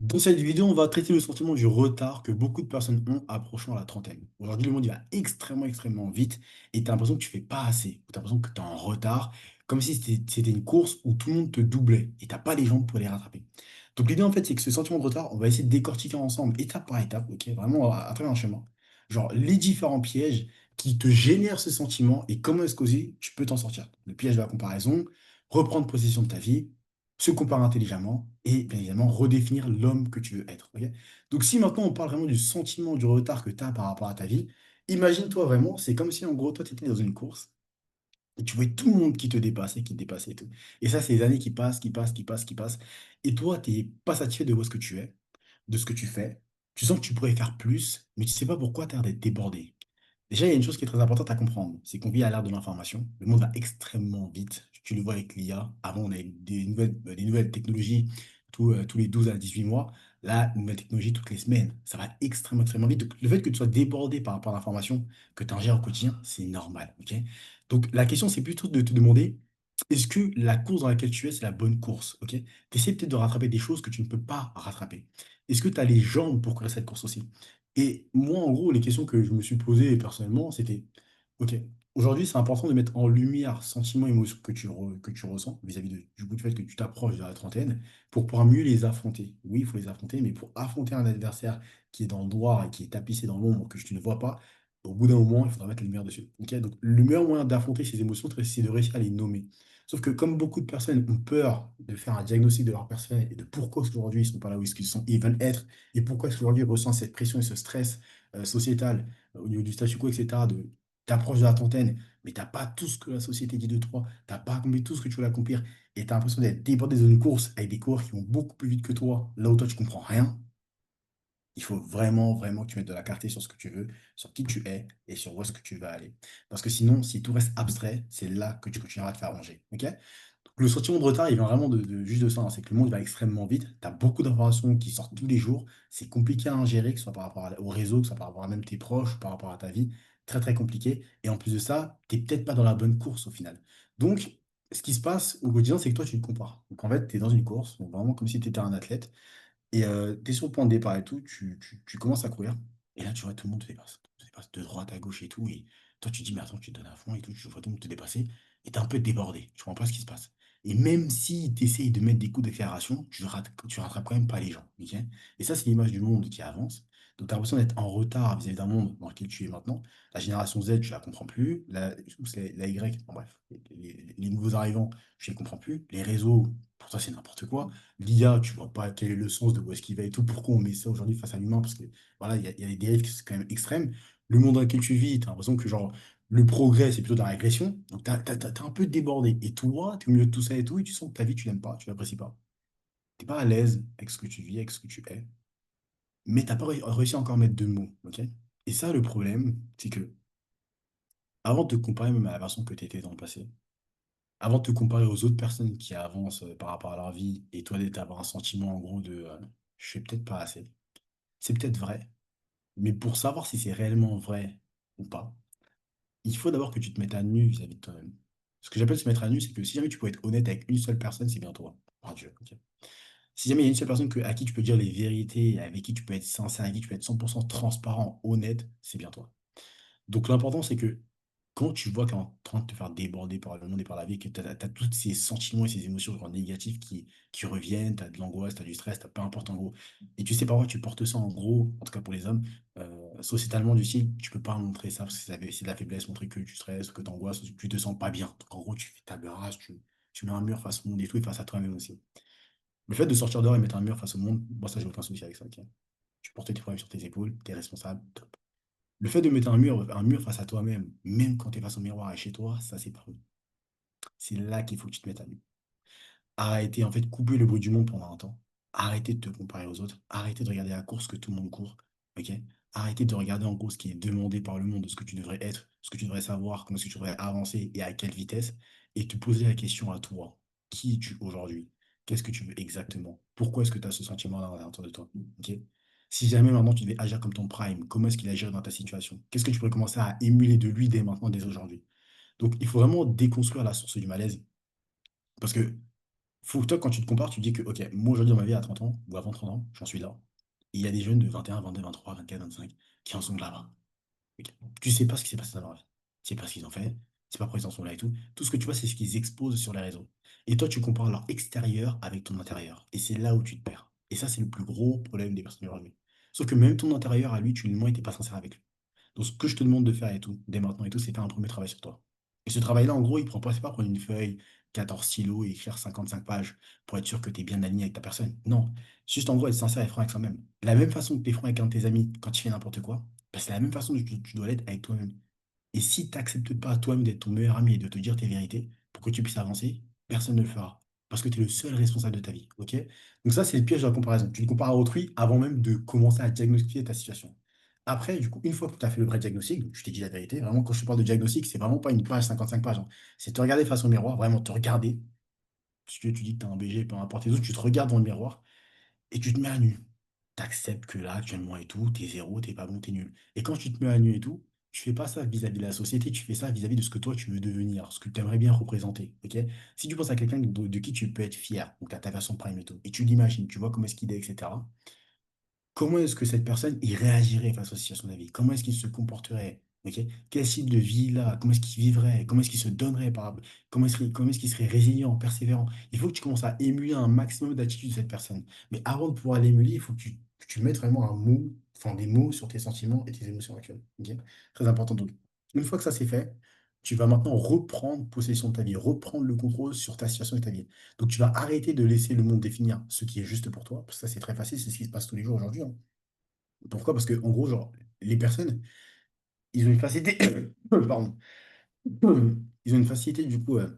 Dans cette vidéo, on va traiter le sentiment du retard que beaucoup de personnes ont approchant la trentaine. Aujourd'hui, le monde il va extrêmement, extrêmement vite et tu as l'impression que tu fais pas assez, ou tu as l'impression que tu es en retard, comme si c'était une course où tout le monde te doublait et tu n'as pas les jambes pour les rattraper. Donc l'idée, en fait, c'est que ce sentiment de retard, on va essayer de décortiquer ensemble, étape par étape, ok, vraiment à travers un schéma. Genre les différents pièges qui te génèrent ce sentiment et comment est-ce que tu peux t'en sortir. Le piège de la comparaison, reprendre possession de ta vie, se comparer intelligemment et bien évidemment redéfinir l'homme que tu veux être. Ok. Donc si maintenant on parle vraiment du sentiment du retard que tu as par rapport à ta vie, imagine-toi vraiment, c'est comme si en gros toi tu étais dans une course et tu voyais tout le monde qui te dépassait et tout. Et ça, c'est les années qui passent, qui passent, qui passent, qui passent. Et toi, tu n'es pas satisfait de où est-ce que tu es, de ce que tu fais. Tu sens que tu pourrais faire plus, mais tu sais pas pourquoi tu as l'air d'être débordé. Déjà, il y a une chose qui est très importante à comprendre, c'est qu'on vit à l'ère de l'information. Le monde va extrêmement vite. Tu le vois avec l'IA. Avant, on avait des nouvelles technologies tous les 12 à 18 mois. Là, une nouvelle technologie toutes les semaines. Ça va extrêmement, extrêmement vite. Donc, le fait que tu sois débordé par rapport à l'information que tu ingères au quotidien, c'est normal. Ok. Donc, la question, c'est plutôt de te demander, est-ce que la course dans laquelle tu es, c'est la bonne course? Ok. Tu essaies peut-être de rattraper des choses que tu ne peux pas rattraper. Est-ce que tu as les jambes pour courir cette course aussi? Et moi, en gros, les questions que je me suis posées personnellement, c'était, OK, aujourd'hui, c'est important de mettre en lumière sentiments, émotions que tu ressens vis-à-vis du coup, du fait que tu t'approches de la trentaine pour pouvoir mieux les affronter. Oui, il faut les affronter, mais pour affronter un adversaire qui est dans le noir et qui est tapissé dans l'ombre, que tu ne vois pas, au bout d'un moment, il faudra mettre la lumière dessus. OK? Donc, le meilleur moyen d'affronter ces émotions, c'est de réussir à les nommer. Sauf que comme beaucoup de personnes ont peur de faire un diagnostic de leur personne et de pourquoi aujourd'hui ils sont pas là où ils sont, ils veulent être, et pourquoi est-ce qu'aujourd'hui ils ressentent cette pression et ce stress sociétal au niveau du statu quo, etc., t'approches de la trentaine, mais t'as pas tout ce que la société dit de toi, t'as pas accompli tout ce que tu veux accomplir, et tu as l'impression d'être débordé dans une course avec des coureurs qui vont beaucoup plus vite que toi, là où toi tu comprends rien. Il faut vraiment, vraiment que tu mettes de la clarté sur ce que tu veux, sur qui tu es et sur où est-ce que tu vas aller. Parce que sinon, si tout reste abstrait, c'est là que tu continueras à te faire manger. Ok. Donc, le sentiment de retard, il vient vraiment juste de ça, hein. C'est que le monde va extrêmement vite. Tu as beaucoup d'informations qui sortent tous les jours. C'est compliqué à ingérer, que ce soit par rapport au réseau, que ce soit par rapport à même tes proches, par rapport à ta vie. Très, très compliqué. Et en plus de ça, tu n'es peut-être pas dans la bonne course au final. Donc, ce qui se passe au quotidien, c'est que toi, tu te compares. Donc, en fait, tu es dans une course, donc vraiment comme si tu étais un athlète. Et tu es sur le point de départ et tout, tu commences à courir, et là, tu vois, tout le monde te dépasse de droite à gauche et tout, et toi, tu te dis, mais attends, tu te donnes à fond et tout, tu vois tout le monde te dépasser, et tu es un peu débordé, tu comprends pas ce qui se passe. Et même si tu essayes de mettre des coups d'accélération, tu rattrapes quand même pas les gens, ok. Et ça, c'est l'image du monde qui avance. Donc, tu as l'impression d'être en retard vis-à-vis d'un monde dans lequel tu es maintenant. La génération Z, tu la comprends plus. C'est la Y, bon, bref, les nouveaux arrivants, tu les comprends plus. Les réseaux, pour toi, c'est n'importe quoi. L'IA, tu vois pas quel est le sens de où est-ce qu'il va et tout, pourquoi on met ça aujourd'hui face à l'humain, parce que voilà, il y a des dérives qui sont quand même extrêmes. Le monde dans lequel tu vis, tu as l'impression que genre le progrès, c'est plutôt de la régression. Donc t'es un peu débordé. Et toi, tu es au milieu de tout ça et tout, et tu sens que ta vie, tu l'aimes pas, tu l'apprécies pas. T'es pas à l'aise avec ce que tu vis, avec ce que tu es, mais t'as pas réussi à encore mettre de mots. Ok. Et ça, le problème, c'est que avant de te comparer même à la version que tu étais dans le passé, avant de te comparer aux autres personnes qui avancent par rapport à leur vie, et toi d'avoir un sentiment en gros de je fais peut-être pas assez. C'est peut-être vrai, mais pour savoir si c'est réellement vrai ou pas, il faut d'abord que tu te mettes à nu vis-à-vis de toi-même. Ce que j'appelle se mettre à nu, c'est que si jamais tu peux être honnête avec une seule personne, c'est bien toi. Par Dieu, ok. Si jamais il y a une seule personne à qui tu peux dire les vérités, avec qui tu peux être sincère, avec qui tu peux être 100% transparent, honnête, c'est bien toi. Donc l'important, c'est que quand tu vois qu'elle est en train de te faire déborder par le monde et par la vie, que tu as, tous ces sentiments et ces émotions genre, négatives qui reviennent, tu as de l'angoisse, tu as du stress, tu peu importe en gros. Et tu sais parfois tu portes ça en gros, en tout cas pour les hommes, sociétalement du style, tu peux pas montrer ça parce que c'est de la faiblesse, montrer que tu stresses, que tu angoisses, que tu te sens pas bien. Donc en gros, tu fais table rase, tu mets un mur face au monde et tout, et face à toi-même aussi. Le fait de sortir dehors et mettre un mur face au monde, moi ça j'ai aucun souci avec ça, ok. Tu portes tes problèmes sur tes épaules, tu es responsable, top. Le fait de mettre un mur face à toi-même, même quand tu es face au miroir et chez toi, ça, c'est pas bon. C'est là qu'il faut que tu te mettes à nu. Arrêtez, en fait, couper le bruit du monde pendant un temps. Arrêtez de te comparer aux autres. Arrêtez de regarder la course que tout le monde court. Ok. Arrêtez de regarder en gros ce qui est demandé par le monde, de ce que tu devrais être, ce que tu devrais savoir, comment est-ce que tu devrais avancer et à quelle vitesse. Et te poser la question à toi. Qui es-tu aujourd'hui? Qu'est-ce que tu veux exactement? Pourquoi est-ce que tu as ce sentiment-là à l'intérieur de toi? Ok. Si jamais maintenant tu devais agir comme ton prime, comment est-ce qu'il agirait dans ta situation? Qu'est-ce que tu pourrais commencer à émuler de lui dès maintenant, dès aujourd'hui? Donc, il faut vraiment déconstruire la source du malaise. Parce que Faut que toi, quand tu te compares, tu te dis que, ok, moi aujourd'hui dans ma vie à 30 ans, ou avant 30 ans, j'en suis là. Et il y a des jeunes de 21, 22, 23, 24, 25 qui en sont là-bas. Ok. Tu sais pas ce qui s'est passé dans leur vie. Tu sais pas ce qu'ils ont fait. Tu sais pas pourquoi ils en sont là et tout. Tout ce que tu vois, c'est ce qu'ils exposent sur les réseaux. Et toi, tu compares leur extérieur avec ton intérieur. Et c'est là où tu te perds. Et ça, c'est le plus gros problème des personnes aujourd'hui. Sauf que même ton intérieur, à lui, tu lui mens et t'es pas sincère avec lui. Donc, ce que je te demande de faire et tout, dès maintenant et tout, c'est faire un premier travail sur toi. Et ce travail-là, en gros, il prend pas, c'est pas prendre une feuille, 14 stylos et écrire 55 pages pour être sûr que tu es bien aligné avec ta personne. Non. Juste, en gros, être sincère et franc avec soi-même. De la même façon que tu es franc avec un de tes amis quand tu fais n'importe quoi, bah, c'est la même façon que tu dois l'être avec toi-même. Et si tu n'acceptes pas toi-même d'être ton meilleur ami et de te dire tes vérités pour que tu puisses avancer, personne ne le fera. Parce que tu es le seul responsable de ta vie. Ok? Donc ça, c'est le piège de la comparaison. Tu le compares à autrui avant même de commencer à diagnostiquer ta situation. Après, du coup, une fois que tu as fait le vrai diagnostic, donc je t'ai dit la vérité, vraiment, quand je te parle de diagnostic, c'est vraiment pas une page, 55 pages, hein. C'est te regarder face au miroir, vraiment te regarder, parce que tu dis que tu as un BG, peu importe les autres, tu te regardes dans le miroir et tu te mets à nu. T'acceptes que là, actuellement et tout, t'es zéro, t'es pas bon, t'es nul. Et quand tu te mets à nu et tout, tu fais pas ça vis-à-vis de la société, tu fais ça vis-à-vis de ce que toi tu veux devenir, ce que tu aimerais bien représenter. Ok? Si tu penses à quelqu'un de qui tu peux être fier, donc à ta version prime et tout, et tu l'imagines, tu vois comment est-ce qu'il est, etc. Comment est-ce que cette personne y réagirait face aux situations de la vie? Comment est-ce qu'il se comporterait? Ok. Quel style de vie il a? Comment est-ce qu'il vivrait? Comment est-ce qu'il se donnerait comment est-ce qu'il serait résilient, persévérant? Il faut que tu commences à émuler un maximum d'attitudes de cette personne. Mais avant de pouvoir l'émuler, il faut que tu mettes vraiment un mot, enfin des mots sur tes sentiments et tes émotions actuelles. Ok. Très important. Donc, une fois que ça c'est fait, tu vas maintenant reprendre possession de ta vie, reprendre le contrôle sur ta situation et ta vie. Donc, tu vas arrêter de laisser le monde définir ce qui est juste pour toi, parce que ça, c'est très facile, c'est ce qui se passe tous les jours aujourd'hui, hein. Pourquoi? Parce que, en gros, genre, les personnes, ils ont une facilité, pardon, ils ont une facilité, du coup, à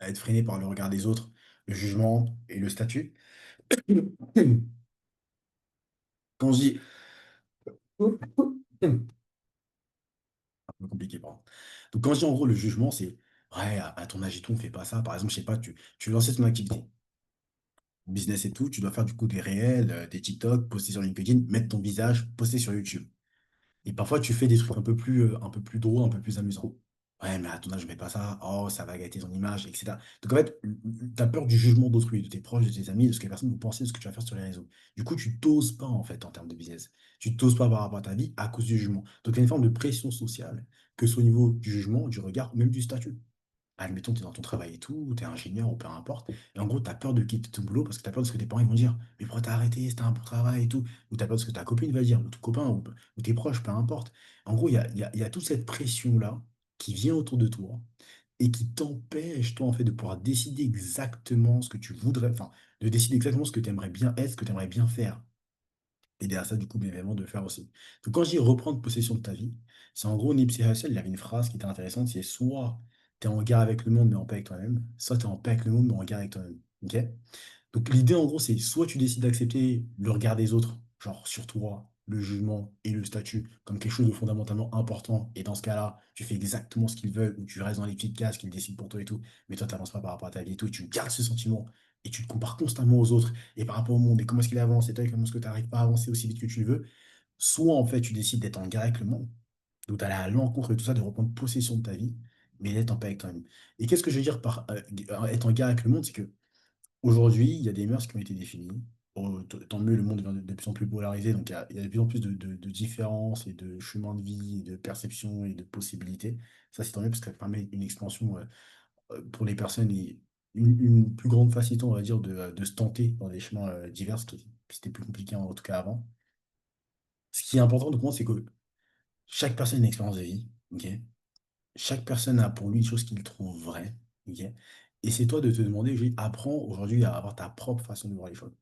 être freinés par le regard des autres, le jugement et le statut. Quand je dis, un peu compliqué, pardon. Donc, quand je dis, en gros, le jugement, c'est, ouais, à ton âge et tout, on fait pas ça. Par exemple, je sais pas, tu veux lancer ton activité, business et tout, tu dois faire, du coup, des réels, des TikTok, poster sur LinkedIn, mettre ton visage, poster sur YouTube. Et parfois, tu fais des trucs un peu plus drôles, un peu plus amusants. Ouais, mais à ton âge, je mets pas ça. Oh, ça va gâter ton image, etc. Donc, en fait, tu as peur du jugement d'autrui, de tes proches, de tes amis, de ce que les personnes vont penser de ce que tu vas faire sur les réseaux. Du coup, tu t'oses pas, en fait, en termes de business. Tu t'oses pas par rapport à ta vie à cause du jugement. Donc, il y a une forme de pression sociale, que ce soit au niveau du jugement, du regard, ou même du statut. Admettons, tu es dans ton travail et tout, tu es ingénieur ou peu importe, et en gros, tu as peur de quitter ton boulot parce que tu as peur de ce que tes parents ils vont dire. Mais pourquoi t'as arrêté? C'était un bon travail et tout. Ou tu as peur de ce que ta copine va dire, ou ton copain, ou tes proches, peu importe. En gros, il y a toute cette pression-là qui vient autour de toi et qui t'empêche, toi, en fait, de pouvoir décider exactement ce que tu voudrais, enfin, de décider exactement ce que tu aimerais bien être, ce que tu aimerais bien faire. Et derrière ça, du coup, bien évidemment, de le faire aussi. Donc, quand je dis reprendre possession de ta vie, c'est en gros, Nipsey Hussle, il avait une phrase qui était intéressante, c'est soit tu es en guerre avec le monde, mais en paix avec toi-même, soit tu es en paix avec le monde, mais en guerre avec toi-même. Ok? Donc, l'idée, en gros, c'est soit tu décides d'accepter le regard des autres, genre sur toi, le jugement et le statut, comme quelque chose de fondamentalement important, et dans ce cas-là, tu fais exactement ce qu'ils veulent, ou tu restes dans les petites cases qu'ils décident pour toi et tout, mais toi, tu n'avances pas par rapport à ta vie et tout, et tu gardes ce sentiment, et tu te compares constamment aux autres et par rapport au monde, et comment est-ce qu'il avance, et toi, comment est-ce que tu n'arrives pas à avancer aussi vite que tu le veux, soit en fait tu décides d'être en guerre avec le monde, donc d'aller à l'encontre de tout ça, de reprendre possession de ta vie, mais d'être en paix avec toi-même. Et qu'est-ce que je veux dire par être en guerre avec le monde, c'est que aujourd'hui, il y a des mœurs qui ont été définies. Bon, tant mieux, le monde devient de plus en plus polarisé, donc il y a de plus en plus de différences et de chemins de vie, et de perceptions et de possibilités. Ça, c'est tant mieux parce que ça permet une expansion pour les personnes et une plus grande facilité, on va dire, de se tenter dans des chemins divers, qui c'était plus compliqué en tout cas avant. Ce qui est important de comprendre, c'est que chaque personne a une expérience de vie, ok? Chaque personne a pour lui une chose qu'il trouve vraie, ok? Et c'est toi de te demander, apprends aujourd'hui à avoir ta propre façon de voir les choses.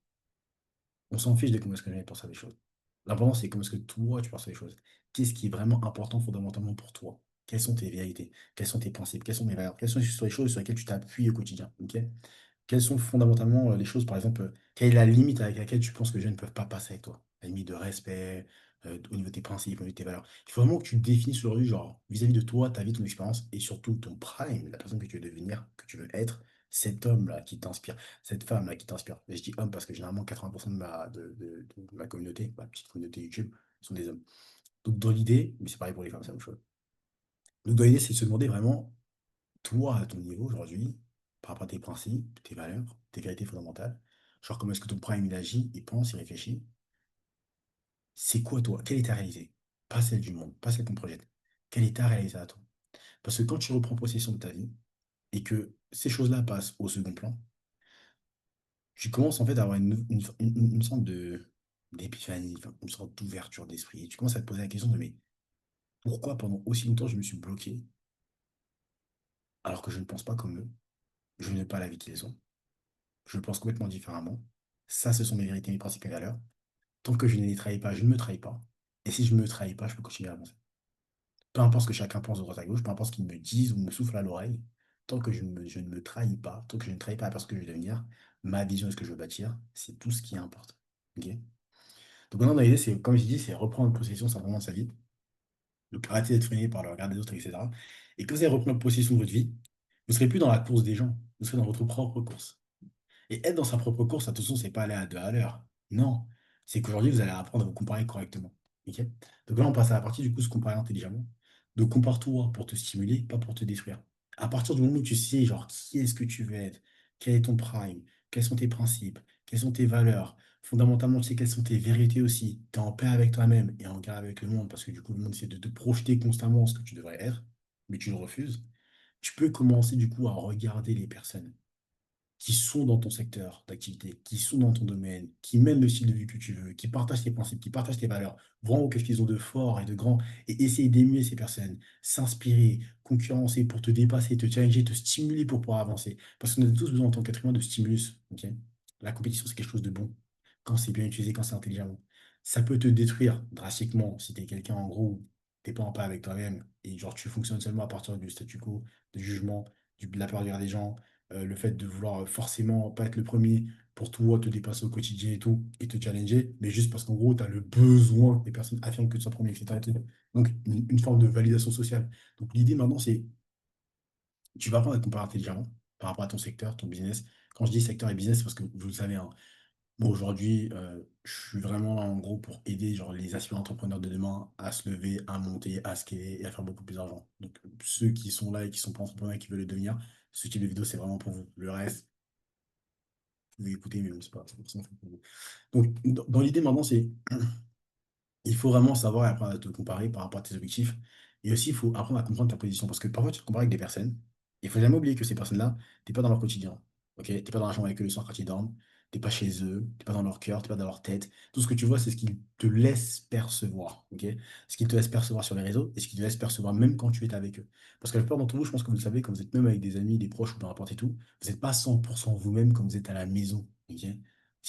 On s'en fiche de comment est-ce que les gens pensent à des choses. L'important, c'est comment est-ce que toi, tu penses à les choses. Qu'est-ce qui est vraiment important fondamentalement pour toi? Quelles sont tes vérités? Quels sont tes principes? Quelles sont tes valeurs? Quelles sont les choses sur lesquelles tu t'appuies au quotidien? Ok. Quelles sont fondamentalement les choses, par exemple, quelle est la limite avec laquelle tu penses que les gens ne peuvent pas passer avec toi? La limite de respect, au niveau de tes principes, au niveau de tes valeurs. Il faut vraiment que tu te définisses aujourd'hui, genre, vis-à-vis de toi, ta vie, ton expérience, et surtout ton prime, la personne que tu veux devenir, que tu veux être, cet homme-là qui t'inspire, cette femme-là qui t'inspire. Et je dis homme parce que généralement, 80% de ma communauté, ma petite communauté YouTube, sont des hommes. Donc, dans l'idée, mais c'est pareil pour les femmes, c'est la même chose. Donc, dans l'idée, c'est de se demander vraiment, toi, à ton niveau aujourd'hui, par rapport à tes principes, tes valeurs, tes vérités fondamentales. Genre, comment est-ce que ton prime, il agit, il pense, il réfléchit. C'est quoi, toi? Quelle est ta réalité? Pas celle du monde, pas celle qu'on projette. Quelle est ta réalité à toi? Parce que quand tu reprends possession de ta vie et que ces choses-là passent au second plan, tu commences en fait à avoir une sorte d'épiphanie, enfin, une sorte d'ouverture d'esprit. Et tu commences à te poser la question de mais pourquoi pendant aussi longtemps je me suis bloqué alors que je ne pense pas comme eux, je n'ai pas la vie qu'ils ont, je pense complètement différemment. Ça, ce sont mes vérités, mes principes, mes valeurs. Tant que je ne les trahis pas, je ne me trahis pas. Et si je ne me trahis pas, je peux continuer à avancer. Peu importe ce que chacun pense de droite à gauche, peu importe ce qu'ils me disent ou me soufflent à l'oreille, tant que je ne me trahis pas, tant que je ne trahis pas la personne que je veux devenir, ma vision et ce que je veux bâtir, c'est tout ce qui importe. Ok. Donc maintenant, dans l'idée, c'est, comme je dis, c'est reprendre possession simplement de sa vie. Donc arrêtez d'être freiné par le regard des autres, etc. Et quand vous allez reprendre possession de votre vie, vous ne serez plus dans la course des gens, vous serez dans votre propre course. Et être dans sa propre course, attention, c'est pas aller à deux à l'heure. Non. C'est qu'aujourd'hui, vous allez apprendre à vous comparer correctement. Ok. Donc là, on passe à la partie du coup, se comparer intelligemment. Donc compare-toi pour te stimuler, pas pour te détruire. À partir du moment où tu sais, genre, qui est-ce que tu veux être, quel est ton prime, quels sont tes principes, quelles sont tes valeurs, fondamentalement, tu sais quelles sont tes vérités aussi. Tu es en paix avec toi-même et en guerre avec le monde, parce que du coup, le monde essaie de te projeter constamment ce que tu devrais être, mais tu le refuses. Tu peux commencer du coup à regarder les personnes qui sont dans ton secteur d'activité, qui sont dans ton domaine, qui mènent le style de vie que tu veux, qui partagent tes principes, qui partagent tes valeurs, vraiment qu'est-ce qu'ils ont de fort et de grand, et essayer d'émuler ces personnes, s'inspirer, concurrencer pour te dépasser, te challenger, te stimuler pour pouvoir avancer. Parce qu'on a tous besoin en tant qu'être humain de stimulus. Ok. La compétition, c'est quelque chose de bon, quand c'est bien utilisé, quand c'est intelligemment. Ça peut te détruire drastiquement si tu es quelqu'un, en gros, t'es pas en paix avec toi-même, et genre tu fonctionnes seulement à partir du statu quo, du jugement, de la peur du regard des gens, le fait de vouloir forcément pas être le premier pour toi, te dépasser au quotidien et tout, et te challenger, mais juste parce qu'en gros, tu as le besoin que les personnes affirment que tu sois premier, etc. etc. Donc, une forme de validation sociale. Donc, l'idée maintenant, c'est, tu vas apprendre à te comparer intelligemment par rapport à ton secteur, ton business. Quand je dis secteur et business, c'est parce que vous le savez, hein, moi aujourd'hui, je suis vraiment là, en gros, pour aider genre, les aspirants entrepreneurs de demain à se lever, à monter, à scaler et à faire beaucoup plus d'argent. Donc, ceux qui sont là et qui sont pas entrepreneurs et qui veulent le devenir, ce type de vidéo, c'est vraiment pour vous. Le reste, vous écoutez, mais bon, c'est pas forcément fait pour vous. Donc, dans l'idée maintenant, c'est il faut vraiment savoir et apprendre à te comparer par rapport à tes objectifs. Et aussi, il faut apprendre à comprendre ta position. Parce que parfois, tu te compares avec des personnes. Il ne faut jamais oublier que ces personnes-là, tu n'es pas dans leur quotidien. Ok. Tu n'es pas dans la chambre avec eux le soir quand ils dorment. Tu n'es pas chez eux. Tu n'es pas dans leur cœur. Tu n'es pas dans leur tête. Tout ce que tu vois, c'est ce qu'ils te laissent percevoir. Ok. Ce qu'ils te laissent percevoir sur les réseaux et ce qu'ils te laissent percevoir même quand tu es avec eux. Parce que la plupart d'entre vous, je pense que vous le savez, quand vous êtes même avec des amis, des proches ou peu importe et tout, vous n'êtes pas 100% vous-même quand vous êtes à la maison. Ok.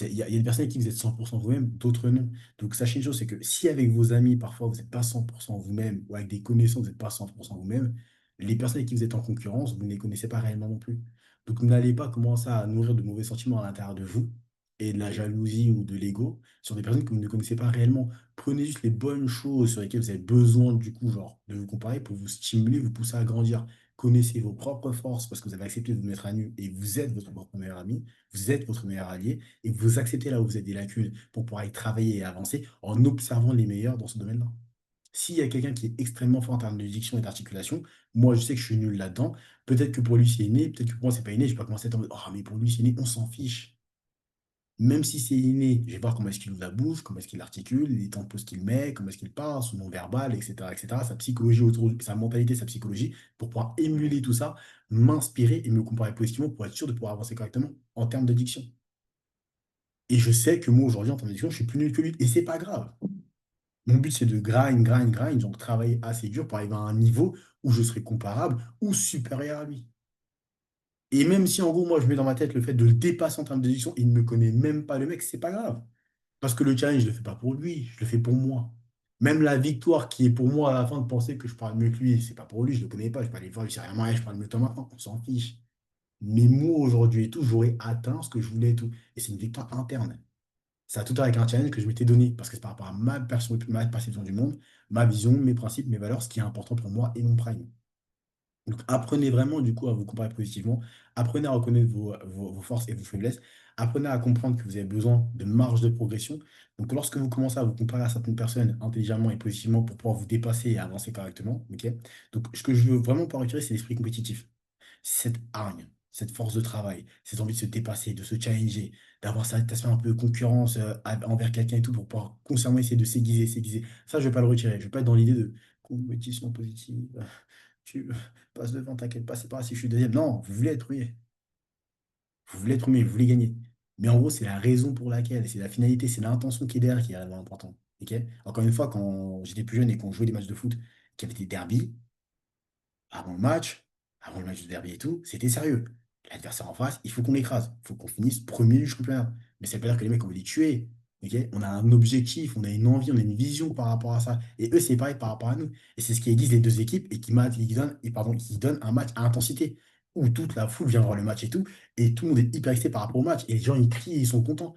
Il y a des personnes avec qui vous êtes 100% vous-même, d'autres non. Donc, sachez une chose, c'est que si avec vos amis, parfois, vous n'êtes pas 100% vous-même, ou avec des connaissances, vous n'êtes pas 100% vous-même, les personnes avec qui vous êtes en concurrence, vous ne les connaissez pas réellement non plus. Donc, n'allez pas commencer à nourrir de mauvais sentiments à l'intérieur de vous, et de la jalousie ou de l'ego, sur des personnes que vous ne connaissez pas réellement. Prenez juste les bonnes choses sur lesquelles vous avez besoin, du coup, genre, de vous comparer pour vous stimuler, vous pousser à grandir. Connaissez vos propres forces parce que vous avez accepté de vous mettre à nu et vous êtes votre propre meilleur ami, vous êtes votre meilleur allié et vous acceptez là où vous avez des lacunes pour pouvoir y travailler et avancer en observant les meilleurs dans ce domaine-là. S'il y a quelqu'un qui est extrêmement fort en termes de diction et d'articulation, moi je sais que je suis nul là-dedans. Peut-être que pour lui c'est inné, peut-être que pour moi c'est pas inné. Je vais pas commencer à être en mode, oh mais pour lui c'est inné, on s'en fiche. Même si c'est inné, je vais voir comment est-ce qu'il ouvre la bouche, comment est-ce qu'il articule, les temps de pause qu'il met, comment est-ce qu'il parle, son non-verbal, etc., etc., sa psychologie autour, sa mentalité, sa psychologie, pour pouvoir émuler tout ça, m'inspirer et me comparer positivement pour être sûr de pouvoir avancer correctement en termes de diction. Et je sais que moi, aujourd'hui, en termes d'éducation, je suis plus nul que lui. Et c'est pas grave. Mon but, c'est de grind, donc travailler assez dur pour arriver à un niveau où je serai comparable ou supérieur à lui. Et même si, en gros, moi, je mets dans ma tête le fait de le dépasser en termes d'éducation, il ne me connaît même pas le mec, c'est pas grave. Parce que le challenge, je le fais pas pour lui, je le fais pour moi. Même la victoire qui est pour moi à la fin de penser que je parle mieux que lui, c'est pas pour lui, je le connais pas, je vais pas aller voir, lui, c'est rien, ouais, je parle mieux que toi maintenant, on s'en fiche. Mais moi, aujourd'hui et tout, j'aurais atteint ce que je voulais et tout. Et c'est une victoire interne. Ça a tout à voir avec un challenge que je m'étais donné, parce que c'est par rapport à ma perception du monde, ma vision, mes principes, mes valeurs, ce qui est important pour moi et mon prime. Donc apprenez vraiment du coup à vous comparer positivement, apprenez à reconnaître vos forces et vos faiblesses, apprenez à comprendre que vous avez besoin de marge de progression. Donc lorsque vous commencez à vous comparer à certaines personnes intelligemment et positivement pour pouvoir vous dépasser et avancer correctement, ok. Donc ce que je veux vraiment pas retirer, c'est l'esprit compétitif, cette hargne. cette force de travail, cette envie de se dépasser, de se challenger, d'avoir cet aspect un peu concurrence envers quelqu'un et tout pour pouvoir constamment essayer de s'aiguiser, s'aiguiser. Ça, je vais pas le retirer. Je vais pas être dans l'idée de compétition positive. Tu passes devant, t'inquiète pas, c'est pas grave si je suis deuxième. Non, vous voulez être premier. Vous voulez être premier, vous voulez gagner. Mais en gros, c'est la raison pour laquelle, c'est la finalité, c'est l'intention qui est derrière qui est réellement important. Ok. Encore une fois, quand j'étais plus jeune et qu'on jouait des matchs de foot, qui avaient des derbies, avant le match, avant le match de derby et tout, c'était sérieux. L'adversaire en face, il faut qu'on l'écrase. Il faut qu'on finisse premier du championnat. Mais ça veut pas dire que les mecs, on veut les tuer. Ok. On a un objectif, on a une envie, on a une vision par rapport à ça. Et eux, c'est pareil par rapport à nous. Et c'est ce qui aiguise les deux équipes et qui donne un match à intensité. Où toute la foule vient voir le match et tout. Et tout le monde est hyper excité par rapport au match. Et les gens, ils crient, ils sont contents.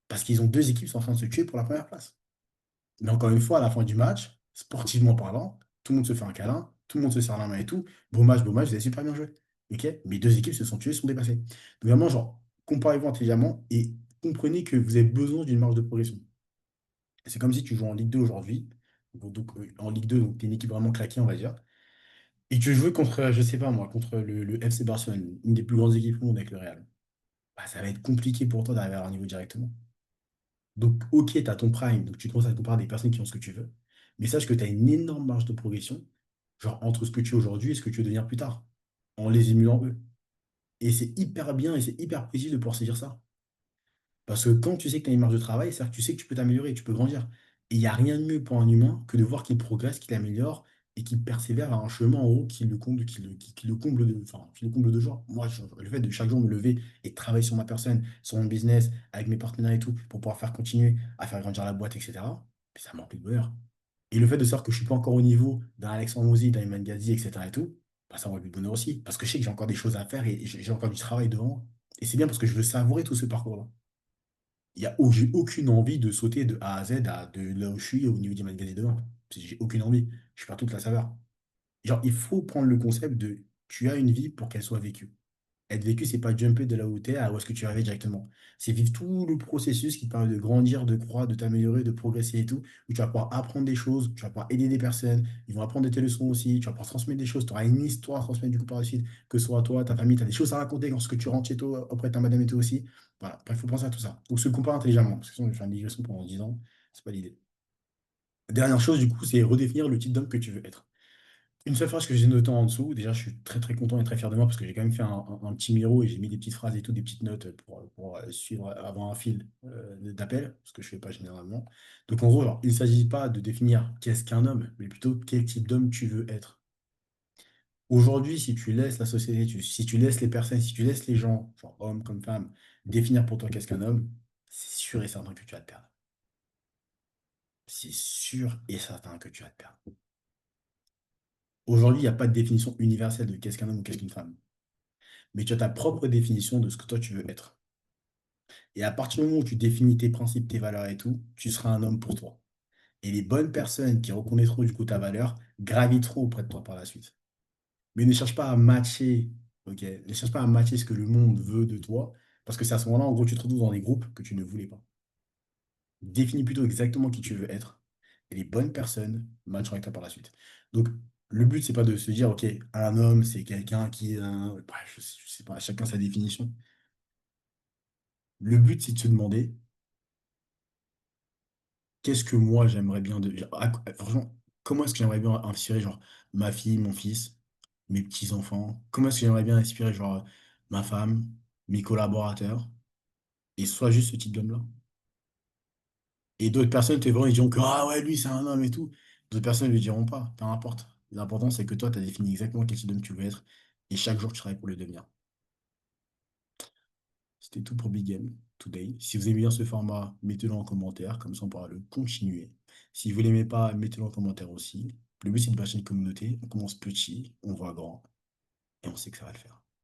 Parce qu'ils ont deux équipes qui sont en train de se tuer pour la première place. Mais encore une fois, à la fin du match, sportivement parlant, tout le monde se fait un câlin, tout le monde se serre la main et tout. Beau match, vous avez super bien joué. Ok. Mais deux équipes se sont tuées, se sont dépassées. Donc vraiment, genre, comparez-vous intelligemment et comprenez que vous avez besoin d'une marge de progression. C'est comme si tu joues en Ligue 2 aujourd'hui. En Ligue 2, donc tu es une équipe vraiment claquée, on va dire. Et tu joues contre, je sais pas moi, contre le FC Barcelone, une des plus grandes équipes du monde avec le Real. Bah, ça va être compliqué pour toi d'arriver à leur niveau directement. Donc, ok, tu as ton prime, donc tu commences à te comparer à des personnes qui ont ce que tu veux. Mais sache que tu as une énorme marge de progression, genre entre ce que tu es aujourd'hui et ce que tu veux devenir plus tard, en les émulant eux. Et c'est hyper bien et c'est hyper précis de pouvoir se dire ça. Parce que quand tu sais que tu as une marge de travail, c'est-à-dire que tu sais que tu peux t'améliorer, tu peux grandir. Et il n'y a rien de mieux pour un humain que de voir qu'il progresse, qu'il améliore et qu'il persévère à un chemin en haut qui le comble enfin, qui le comble de joie. Moi, le fait de chaque jour me lever et de travailler sur ma personne, sur mon business, avec mes partenaires et tout, pour pouvoir faire continuer à faire grandir la boîte, etc., ça me remplit de bonheur. Et le fait de savoir que je ne suis pas encore au niveau d'un Alexandre Mouzy, d'un Iman Gazzi, etc., et tout, bah, ça me remplit de bonheur aussi. Parce que je sais que j'ai encore des choses à faire et j'ai encore du travail devant moi. Et c'est bien parce que je veux savourer tout ce parcours-là. J'ai aucune envie de sauter de A à Z de là où je suis au niveau du magazine de vente. J'ai aucune envie. Je perds toute la saveur. Genre, il faut prendre le concept de tu as une vie pour qu'elle soit vécue. Être vécu, c'est pas jumper de là où tu es à où est-ce que tu vas aller directement. C'est vivre tout le processus qui te permet de grandir, de croître, de t'améliorer, de progresser et tout, où tu vas pouvoir apprendre des choses, tu vas pouvoir aider des personnes, ils vont apprendre de tes leçons aussi, tu vas pouvoir transmettre des choses, tu auras une histoire à transmettre du coup par la suite, que ce soit toi, ta famille, tu as des choses à raconter lorsque tu rentres chez toi, auprès de ta madame et tout aussi. Voilà, il faut penser à tout ça. Donc se comparer intelligemment, parce que sinon je vais faire une digression pendant 10 ans, c'est pas l'idée. Dernière chose, du coup, c'est redéfinir le type d'homme que tu veux être. Une seule phrase que j'ai notée en dessous, déjà je suis très très content et très fier de moi parce que j'ai quand même fait un petit miro et j'ai mis des petites phrases et tout, des petites notes pour suivre, avoir un fil d'appel, ce que je fais pas généralement. Donc en gros, alors, il ne s'agit pas de définir qu'est-ce qu'un homme, mais plutôt quel type d'homme tu veux être. Aujourd'hui, si tu laisses la société, si tu laisses les personnes, si tu laisses les gens, genre hommes comme femmes, définir pour toi qu'est-ce qu'un homme, c'est sûr et certain que tu vas te perdre. C'est sûr et certain que tu vas te perdre. Aujourd'hui, il n'y a pas de définition universelle de qu'est-ce qu'un homme ou qu'est-ce qu'une femme. Mais tu as ta propre définition de ce que toi tu veux être. Et à partir du moment où tu définis tes principes, tes valeurs et tout, tu seras un homme pour toi. Et les bonnes personnes qui reconnaîtront du coup ta valeur graviteront auprès de toi par la suite. Mais ne cherche pas à matcher, ok? Ne cherche pas à matcher ce que le monde veut de toi, parce que c'est à ce moment-là, en gros, tu te retrouves dans des groupes que tu ne voulais pas. Définis plutôt exactement qui tu veux être, et les bonnes personnes matcheront avec toi par la suite. Donc, le but, c'est pas de se dire, ok, un homme, c'est quelqu'un qui est un... Bref, je sais pas, chacun sa définition. Le but, c'est de se demander, qu'est-ce que moi j'aimerais bien de. Franchement, comment est-ce que j'aimerais bien inspirer genre ma fille, mon fils, mes petits-enfants? Comment est-ce que j'aimerais bien inspirer genre ma femme, mes collaborateurs, et soit juste ce type d'homme-là? Et d'autres personnes te verront, ils diront que ah ouais, lui c'est un homme et tout. D'autres personnes ne le diront pas, peu importe. L'important c'est que toi, tu as défini exactement quel type d'homme tu veux être, et chaque jour tu travailles pour le devenir. C'était tout pour Big Game Today. Si vous aimez bien ce format, mettez-le en commentaire, comme ça on pourra le continuer. Si vous ne l'aimez pas, mettez-le en commentaire aussi. Le but, c'est de bâtir une communauté. On commence petit, on voit grand, et on sait que ça va le faire.